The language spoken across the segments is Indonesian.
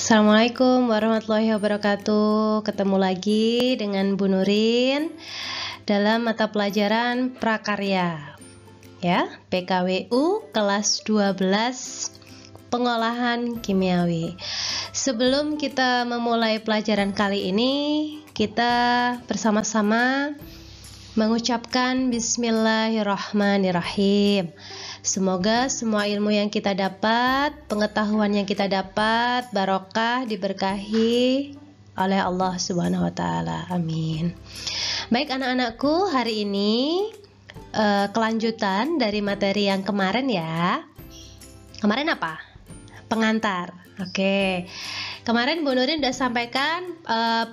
Assalamualaikum warahmatullahi wabarakatuh. Ketemu lagi dengan Bu Nurin dalam mata pelajaran prakarya ya, PKWU kelas 12 pengolahan kimiawi. Sebelum kita memulai pelajaran kali ini, kita bersama-sama mengucapkan Bismillahirrahmanirrahim. Semoga semua ilmu yang kita dapat, pengetahuan yang kita dapat, barokah, diberkahi oleh Allah Subhanahu wa Ta'ala. Amin. Baik anak-anakku, hari ini kelanjutan dari materi yang kemarin ya. Kemarin apa? Pengantar. Oke. Kemarin Bu Nurin udah sampaikan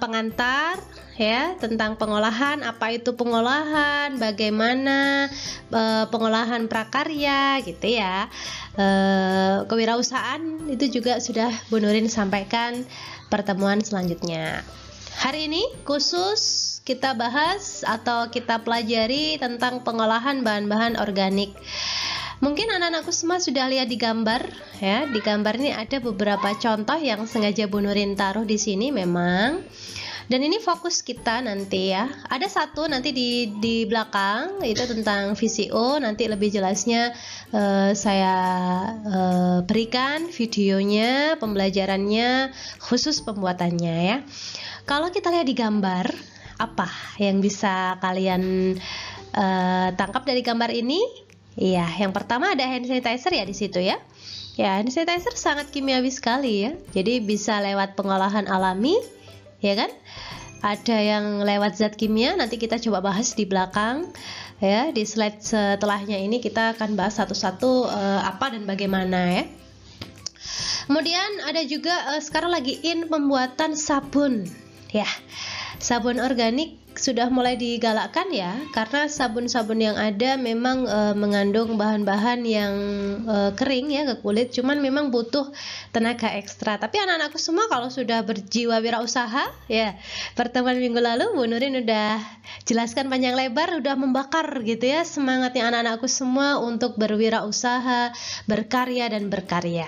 pengantar ya tentang pengolahan, apa itu pengolahan, bagaimana pengolahan prakarya gitu ya. Kewirausahaan itu juga sudah Bu Nurin sampaikan pertemuan selanjutnya. Hari ini khusus kita bahas atau kita pelajari tentang pengolahan bahan-bahan organik. Mungkin anak-anakku semua sudah lihat di gambar ya. Di gambar ini ada beberapa contoh yang sengaja Bu Nurin taruh di sini memang. Dan ini fokus kita nanti ya. Ada satu nanti di belakang itu tentang VCO. Nanti lebih jelasnya saya berikan videonya, pembelajarannya, khusus pembuatannya ya. Kalau kita lihat di gambar, apa yang bisa kalian tangkap dari gambar ini? Iya, yang pertama ada hand sanitizer ya di situ ya. Ya, hand sanitizer sangat kimiawi sekali ya. Jadi bisa lewat pengolahan alami, ya kan? Ada yang lewat zat kimia, nanti kita coba bahas di belakang ya. Di slide setelahnya ini kita akan bahas satu-satu apa dan bagaimana ya. Kemudian ada juga sekarang lagi in pembuatan sabun ya. Sabun organik sudah mulai digalakkan ya, karena sabun-sabun yang ada memang mengandung bahan-bahan yang kering ya ke kulit, cuman memang butuh tenaga ekstra. Tapi anak-anakku semua kalau sudah berjiwa wirausaha ya, pertemuan minggu lalu Bu Nurin udah jelaskan panjang lebar, udah membakar gitu ya semangatnya anak-anakku semua untuk berwirausaha, berkarya dan berkarya.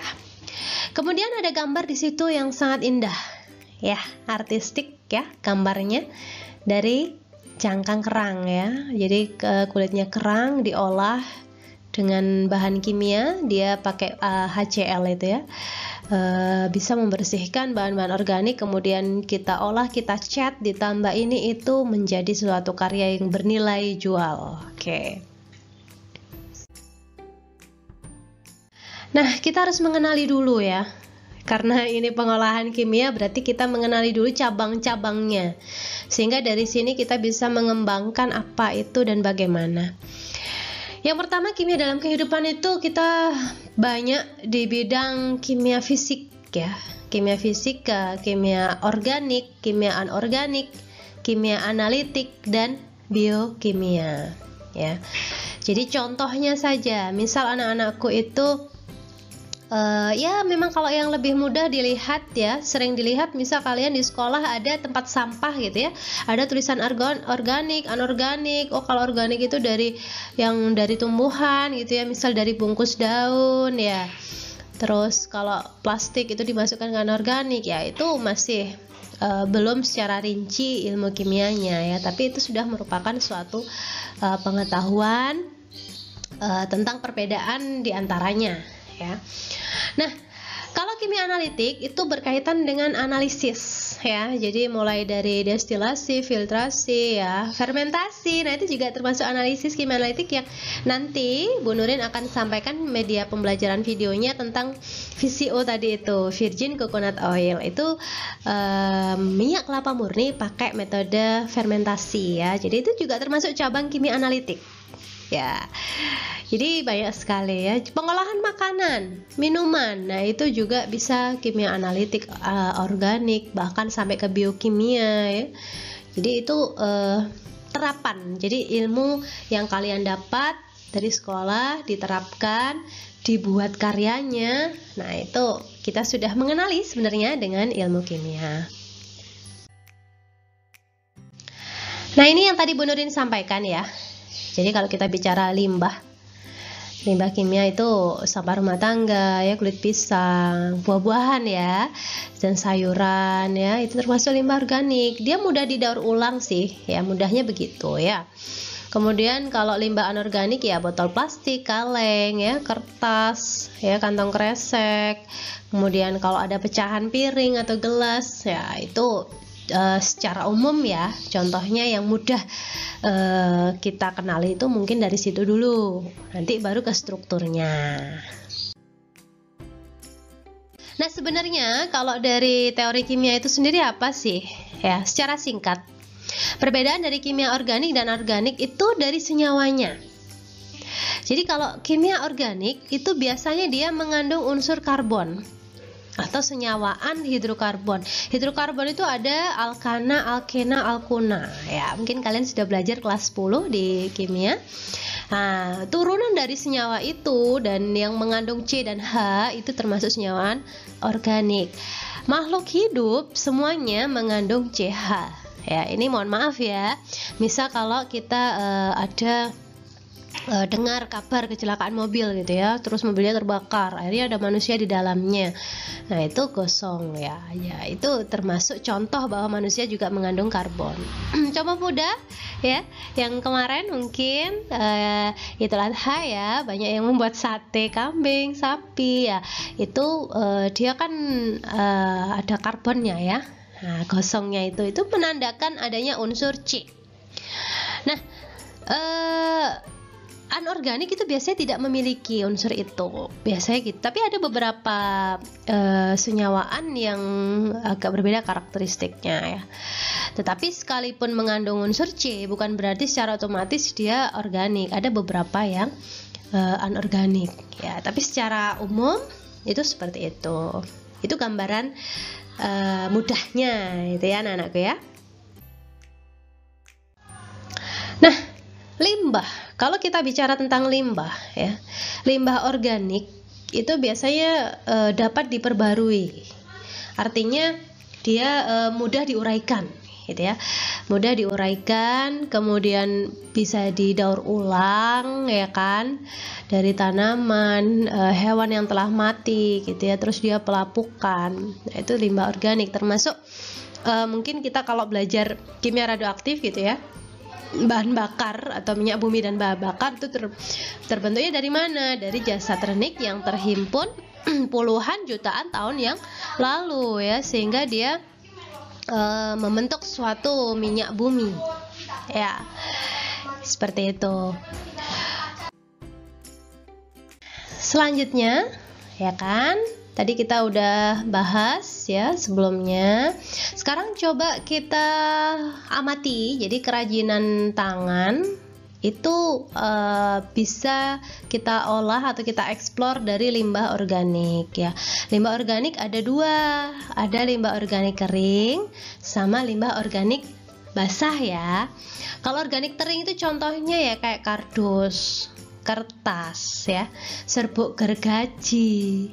Kemudian ada gambar di situ yang sangat indah ya, artistik ya gambarnya, dari cangkang kerang ya. Jadi kulitnya kerang diolah dengan bahan kimia, dia pakai HCl itu ya. Bisa membersihkan bahan-bahan organik, kemudian kita olah, kita cat, ditambah ini itu menjadi suatu karya yang bernilai jual. Oke. Nah, kita harus mengenali dulu ya. Karena ini pengolahan kimia, berarti kita mengenali dulu cabang-cabangnya. Sehingga dari sini kita bisa mengembangkan apa itu dan bagaimana. Yang pertama, kimia dalam kehidupan itu kita banyak di bidang kimia fisik ya. Kimia fisika, kimia organik, kimia anorganik, kimia analitik, dan biokimia ya. Jadi contohnya saja, misal anak-anakku itu ya memang kalau yang lebih mudah dilihat ya, sering dilihat misal kalian di sekolah ada tempat sampah gitu ya, ada tulisan organik, anorganik. Oh kalau organik itu dari tumbuhan gitu ya, misal dari bungkus daun ya. Terus kalau plastik itu dimasukkan ke anorganik ya, itu masih belum secara rinci ilmu kimianya ya, tapi itu sudah merupakan suatu pengetahuan tentang perbedaan diantaranya ya. Nah, kalau kimia analitik itu berkaitan dengan analisis ya. Jadi mulai dari destilasi, filtrasi ya, fermentasi. Nah, itu juga termasuk analisis kimia analitik yang nanti Bu Nurin akan sampaikan media pembelajaran videonya tentang VCO tadi itu, virgin coconut oil. Itu minyak kelapa murni pakai metode fermentasi ya. Jadi itu juga termasuk cabang kimia analitik. Ya, jadi banyak sekali ya. Pengolahan makanan, minuman, nah itu juga bisa kimia analitik, organik, bahkan sampai ke biokimia ya. Jadi itu terapan. Jadi ilmu yang kalian dapat dari sekolah diterapkan, dibuat karyanya. Nah itu kita sudah mengenali sebenarnya dengan ilmu kimia. Nah ini yang tadi Bu Nurin sampaikan ya. Jadi kalau kita bicara limbah Limbah kimia itu sampah rumah tangga ya, kulit pisang, buah-buahan ya, dan sayuran ya, itu termasuk limbah organik. Dia mudah didaur ulang sih, ya mudahnya begitu ya. Kemudian kalau limbah anorganik ya botol plastik, kaleng ya, kertas ya, kantong kresek. Kemudian kalau ada pecahan piring atau gelas ya itu secara umum ya, contohnya yang mudah kita kenali itu mungkin dari situ dulu, nanti baru ke strukturnya. Nah sebenarnya kalau dari teori kimia itu sendiri apa sih ya, secara singkat perbedaan dari kimia organik dan anorganik itu dari senyawanya. Jadi kalau kimia organik itu biasanya dia mengandung unsur karbon atau senyawaan hidrokarbon. Hidrokarbon itu ada alkana, alkena, alkuna. Ya, mungkin kalian sudah belajar kelas 10 di kimia. Nah, turunan dari senyawa itu dan yang mengandung C dan H itu termasuk senyawaan organik. Makhluk hidup semuanya mengandung CH. Ya, ini mohon maaf ya. Misal kalau kita ada dengar kabar kecelakaan mobil gitu ya, terus mobilnya terbakar, akhirnya ada manusia di dalamnya, nah itu gosong ya, ya itu termasuk contoh bahwa manusia juga mengandung karbon. Coba mudah ya, yang kemarin mungkin Idul Adha ya, banyak yang membuat sate kambing, sapi ya, itu dia kan ada karbonnya ya. Nah, gosongnya itu menandakan adanya unsur C. Nah, anorganik itu biasanya tidak memiliki unsur itu, biasanya gitu. Tapi ada beberapa senyawaan yang agak berbeda karakteristiknya ya. Tetapi sekalipun mengandung unsur C, bukan berarti secara otomatis dia organik. Ada beberapa yang anorganik ya. Tapi secara umum itu seperti itu. Itu gambaran mudahnya itu ya anak-anakku ya. Nah, limbah. Kalau kita bicara tentang limbah ya, limbah organik itu biasanya dapat diperbarui. Artinya dia mudah diuraikan gitu ya. Mudah diuraikan, kemudian bisa didaur ulang ya kan, dari tanaman, hewan yang telah mati gitu ya, terus dia pelapukan. Nah, itu limbah organik, termasuk mungkin kita kalau belajar kimia radioaktif gitu ya, bahan bakar atau minyak bumi dan bahan bakar itu terbentuknya dari mana? Dari jasad renik yang terhimpun puluhan jutaan tahun yang lalu ya, sehingga dia membentuk suatu minyak bumi ya, seperti itu. Selanjutnya ya kan, tadi kita udah bahas ya sebelumnya. Sekarang coba kita amati. Jadi kerajinan tangan itu bisa kita olah atau kita eksplor dari limbah organik ya. Limbah organik ada dua, ada limbah organik kering sama limbah organik basah ya. Kalau organik kering itu contohnya ya kayak kardus, kertas ya, serbuk gergaji,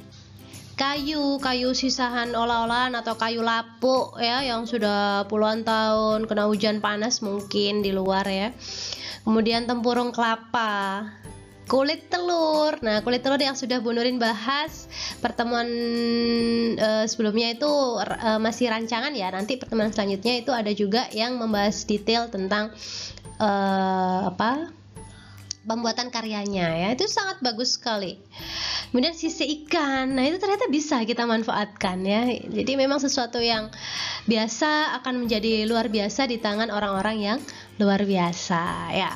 kayu sisahan olah-olahan atau kayu lapuk ya yang sudah puluhan tahun kena hujan panas mungkin di luar ya. Kemudian tempurung kelapa, kulit telur. Nah, kulit telur yang sudah Bu Nurin bahas pertemuan sebelumnya itu masih rancangan ya. Nanti pertemuan selanjutnya itu ada juga yang membahas detail tentang pembuatan karyanya ya, itu sangat bagus sekali. Kemudian sisik ikan, nah itu ternyata bisa kita manfaatkan ya. Jadi memang sesuatu yang biasa akan menjadi luar biasa di tangan orang-orang yang luar biasa ya.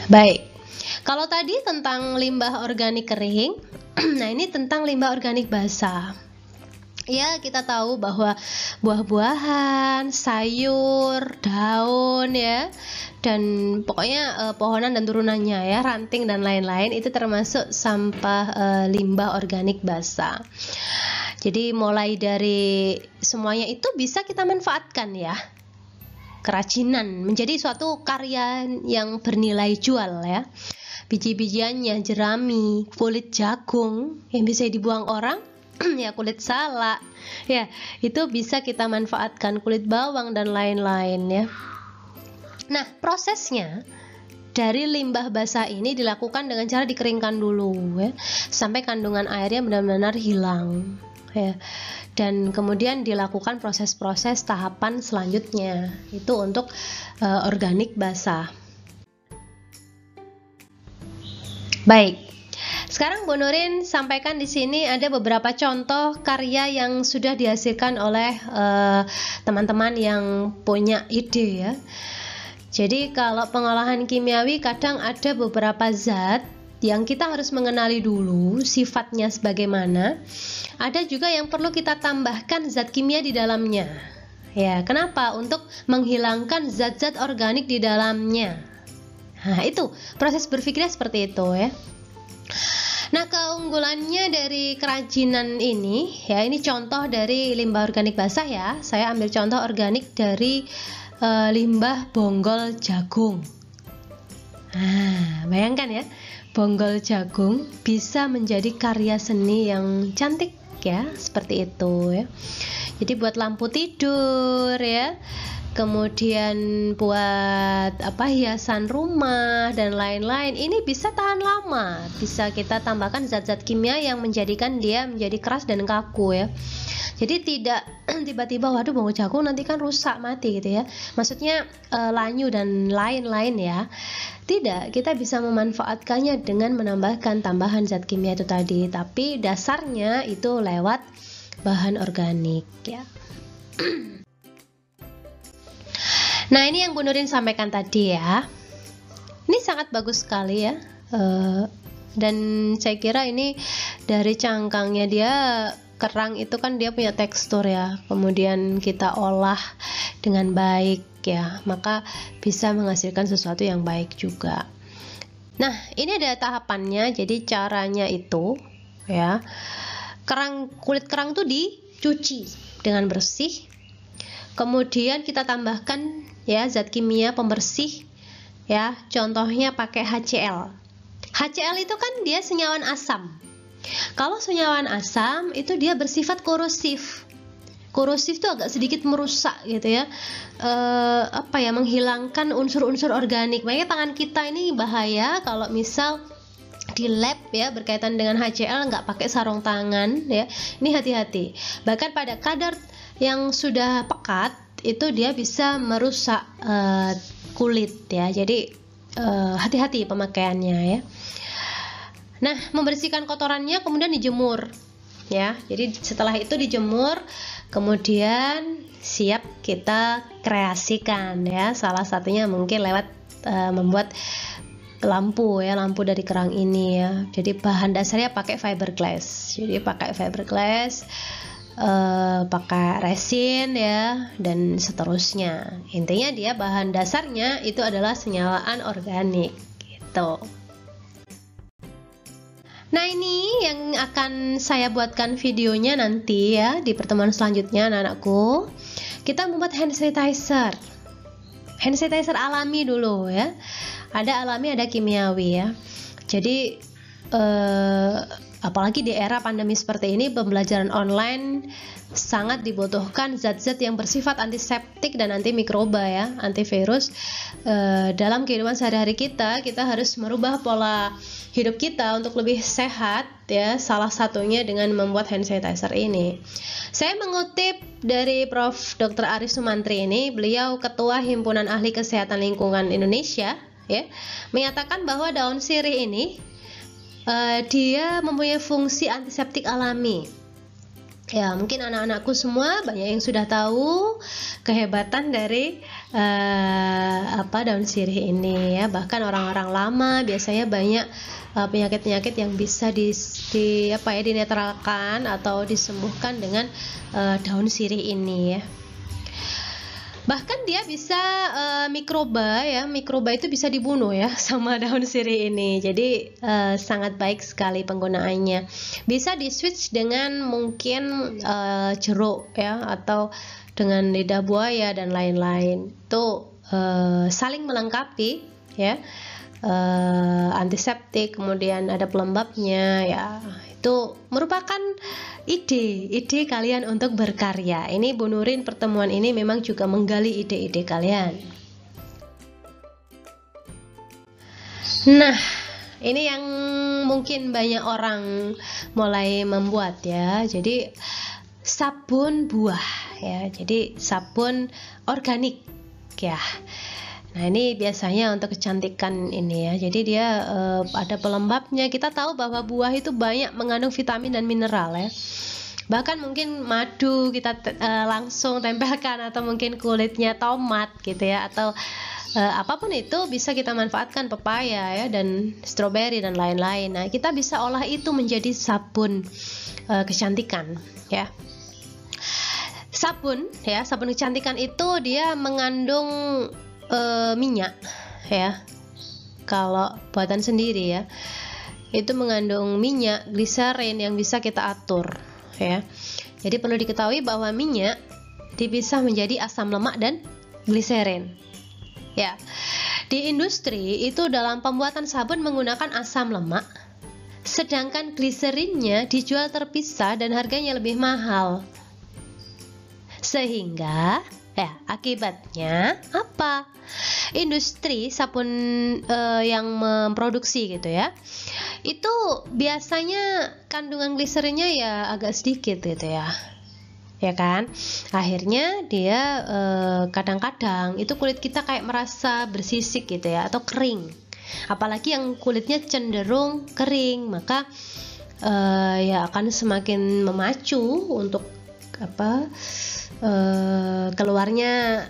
Baik, kalau tadi tentang limbah organik kering, nah ini tentang limbah organik basah. Ya, kita tahu bahwa buah-buahan, sayur, daun ya, dan pokoknya pohonan dan turunannya ya, ranting dan lain-lain itu termasuk sampah limbah organik basah. Jadi mulai dari semuanya itu bisa kita manfaatkan ya. Kerajinan menjadi suatu karya yang bernilai jual ya. Biji-bijiannya, jerami, kulit jagung yang bisa dibuang orang ya, kulit salak ya, itu bisa kita manfaatkan, kulit bawang dan lain-lain ya. Nah, prosesnya dari limbah basah ini dilakukan dengan cara dikeringkan dulu ya, sampai kandungan airnya benar-benar hilang ya. Dan kemudian dilakukan proses-proses tahapan selanjutnya itu untuk organik basah. Baik, sekarang Bu Nurin sampaikan di sini ada beberapa contoh karya yang sudah dihasilkan oleh teman-teman yang punya ide ya. Jadi kalau pengolahan kimiawi kadang ada beberapa zat yang kita harus mengenali dulu sifatnya sebagaimana. Ada juga yang perlu kita tambahkan zat kimia di dalamnya. Ya, kenapa? Untuk menghilangkan zat-zat organik di dalamnya. Nah, itu proses berpikirnya seperti itu ya. Nah, keunggulannya dari kerajinan ini ya, ini contoh dari limbah organik basah ya. Saya ambil contoh organik dari limbah bonggol jagung. Nah, bayangkan ya, bonggol jagung bisa menjadi karya seni yang cantik ya, seperti itu ya. Jadi buat lampu tidur ya, kemudian buat hiasan rumah dan lain-lain, ini bisa tahan lama. Bisa kita tambahkan zat-zat kimia yang menjadikan dia menjadi keras dan kaku ya. Jadi tidak tiba-tiba waduh bonggol jagung nanti kan rusak mati gitu ya, maksudnya lanyu dan lain-lain ya. Tidak, kita bisa memanfaatkannya dengan menambahkan tambahan zat kimia itu tadi, tapi dasarnya itu lewat bahan organik ya. Nah, ini yang Bu Nurin sampaikan tadi ya. Ini sangat bagus sekali ya. Dan saya kira ini dari cangkangnya dia, kerang itu kan dia punya tekstur ya. Kemudian kita olah dengan baik ya, maka bisa menghasilkan sesuatu yang baik juga. Nah, ini ada tahapannya. Jadi caranya itu ya, kulit kerang itu dicuci dengan bersih. Kemudian kita tambahkan ya zat kimia pembersih ya, contohnya pakai HCl. HCl itu kan dia senyawan asam. Kalau senyawan asam itu dia bersifat korosif. Korosif itu agak sedikit merusak gitu ya, menghilangkan unsur-unsur organik. Makanya tangan kita ini bahaya kalau misal di lab ya berkaitan dengan HCl nggak pakai sarung tangan ya. Ini hati-hati. Bahkan pada kadar yang sudah pekat itu dia bisa merusak kulit ya. Jadi hati-hati pemakaiannya ya. Nah, membersihkan kotorannya kemudian dijemur ya. Jadi setelah itu dijemur, kemudian siap kita kreasikan ya. Salah satunya mungkin lewat membuat lampu ya, lampu dari kerang ini ya. Jadi bahan dasarnya pakai fiberglass. Jadi pakai fiberglass, pakai resin ya, dan seterusnya. Intinya dia bahan dasarnya itu adalah senyawaan organik gitu. Nah, ini yang akan saya buatkan videonya nanti ya di pertemuan selanjutnya anak-anakku. Kita membuat hand sanitizer. Hand sanitizer alami dulu ya. Ada alami, ada kimiawi ya. Jadi apalagi di era pandemi seperti ini, pembelajaran online sangat dibutuhkan zat-zat yang bersifat antiseptik dan antimikroba ya, antivirus. Dalam kehidupan sehari-hari kita harus merubah pola hidup kita untuk lebih sehat ya, salah satunya dengan membuat hand sanitizer ini. Saya mengutip dari Prof. Dr. Aris Sumantri ini, beliau Ketua Himpunan Ahli Kesehatan Lingkungan Indonesia ya, menyatakan bahwa daun sirih ini dia mempunyai fungsi antiseptik alami. Ya, mungkin anak-anakku semua banyak yang sudah tahu kehebatan dari daun sirih ini ya. Bahkan orang-orang lama biasanya banyak penyakit-penyakit yang bisa dinetralkan atau disembuhkan dengan daun sirih ini ya. Bahkan dia bisa mikroba itu bisa dibunuh ya sama daun sirih ini. Jadi sangat baik sekali penggunaannya. Bisa di switch dengan mungkin jeruk ya, atau dengan lidah buaya dan lain-lain. Itu saling melengkapi ya. Antiseptik, kemudian ada pelembabnya ya. Itu merupakan ide kalian untuk berkarya. Ini Bu Nurin pertemuan ini memang juga menggali ide-ide kalian. Nah, ini yang mungkin banyak orang mulai membuat ya. Jadi sabun buah ya. Jadi sabun organik ya. Nah, ini biasanya untuk kecantikan ini ya. Jadi dia ada pelembabnya. Kita tahu bahwa buah itu banyak mengandung vitamin dan mineral ya. Bahkan mungkin madu kita langsung tempelkan, atau mungkin kulitnya tomat gitu ya, atau apapun itu bisa kita manfaatkan, pepaya ya, dan stroberi dan lain-lain. Nah, kita bisa olah itu menjadi sabun kecantikan ya. Sabun ya, sabun kecantikan itu dia mengandung minyak ya. Kalau buatan sendiri ya, itu mengandung minyak gliserin yang bisa kita atur ya. Jadi perlu diketahui bahwa minyak dipisah menjadi asam lemak dan gliserin. Ya, di industri itu dalam pembuatan sabun menggunakan asam lemak, sedangkan gliserinnya dijual terpisah dan harganya lebih mahal. Sehingga, ya, akibatnya apa? Industri sabun yang memproduksi gitu ya, itu biasanya kandungan gliserinnya ya agak sedikit gitu ya. Ya kan, akhirnya dia kadang-kadang itu kulit kita kayak merasa bersisik gitu ya, atau kering. Apalagi yang kulitnya cenderung kering, maka ya akan semakin memacu untuk keluarnya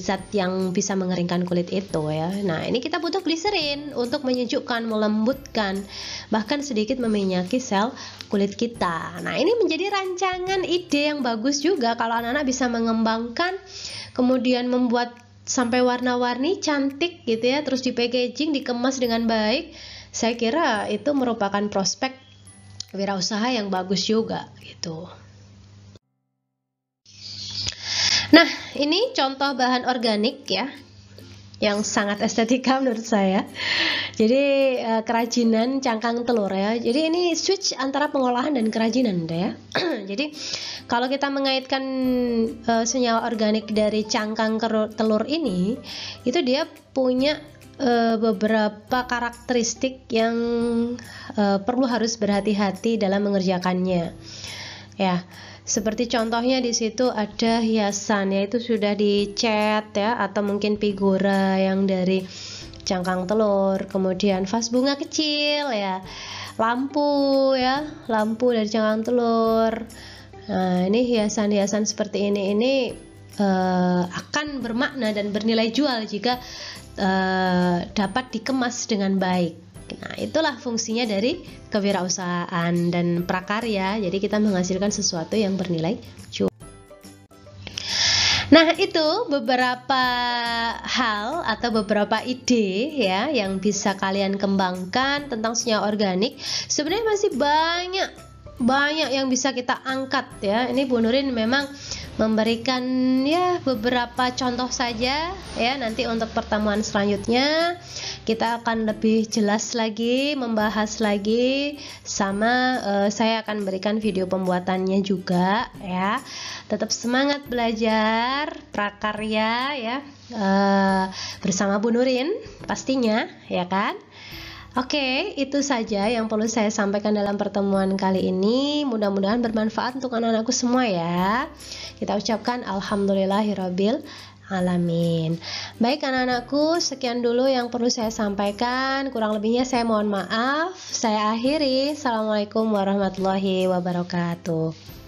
zat yang bisa mengeringkan kulit itu ya. Nah, ini kita butuh gliserin untuk menyejukkan, melembutkan, bahkan sedikit meminyaki sel kulit kita. Nah, ini menjadi rancangan ide yang bagus juga kalau anak-anak bisa mengembangkan, kemudian membuat sampai warna-warni cantik gitu ya, terus di packaging, dikemas dengan baik. Saya kira itu merupakan prospek wirausaha yang bagus juga gitu. Nah, ini contoh bahan organik ya, yang sangat estetika menurut saya. Jadi kerajinan cangkang telur ya. Jadi ini switch antara pengolahan dan kerajinan ya. Jadi kalau kita mengaitkan senyawa organik dari cangkang telur ini, itu dia punya beberapa karakteristik yang perlu harus berhati-hati dalam mengerjakannya. Ya. Seperti contohnya di situ ada hiasan, yaitu sudah dicat ya, atau mungkin figura yang dari cangkang telur, kemudian vas bunga kecil ya, lampu ya, lampu dari cangkang telur. Nah, ini hiasan-hiasan seperti ini akan bermakna dan bernilai jual jika dapat dikemas dengan baik. Nah, itulah fungsinya dari kewirausahaan dan prakarya. Jadi kita menghasilkan sesuatu yang bernilai jual. Nah, itu beberapa hal atau beberapa ide ya yang bisa kalian kembangkan tentang senyawa organik. Sebenarnya masih banyak yang bisa kita angkat ya. Ini Bu Nurin memang memberikan ya beberapa contoh saja ya. Nanti untuk pertemuan selanjutnya kita akan lebih jelas lagi, membahas lagi, sama saya akan berikan video pembuatannya juga ya. Tetap semangat belajar prakarya ya, bersama Bu Nurin pastinya ya kan. Oke, itu saja yang perlu saya sampaikan dalam pertemuan kali ini. Mudah-mudahan bermanfaat untuk anak-anakku semua ya. Kita ucapkan alhamdulillahirabbil alamin. Baik anak-anakku, sekian dulu yang perlu saya sampaikan. Kurang lebihnya saya mohon maaf. Saya akhiri. Assalamualaikum warahmatullahi wabarakatuh.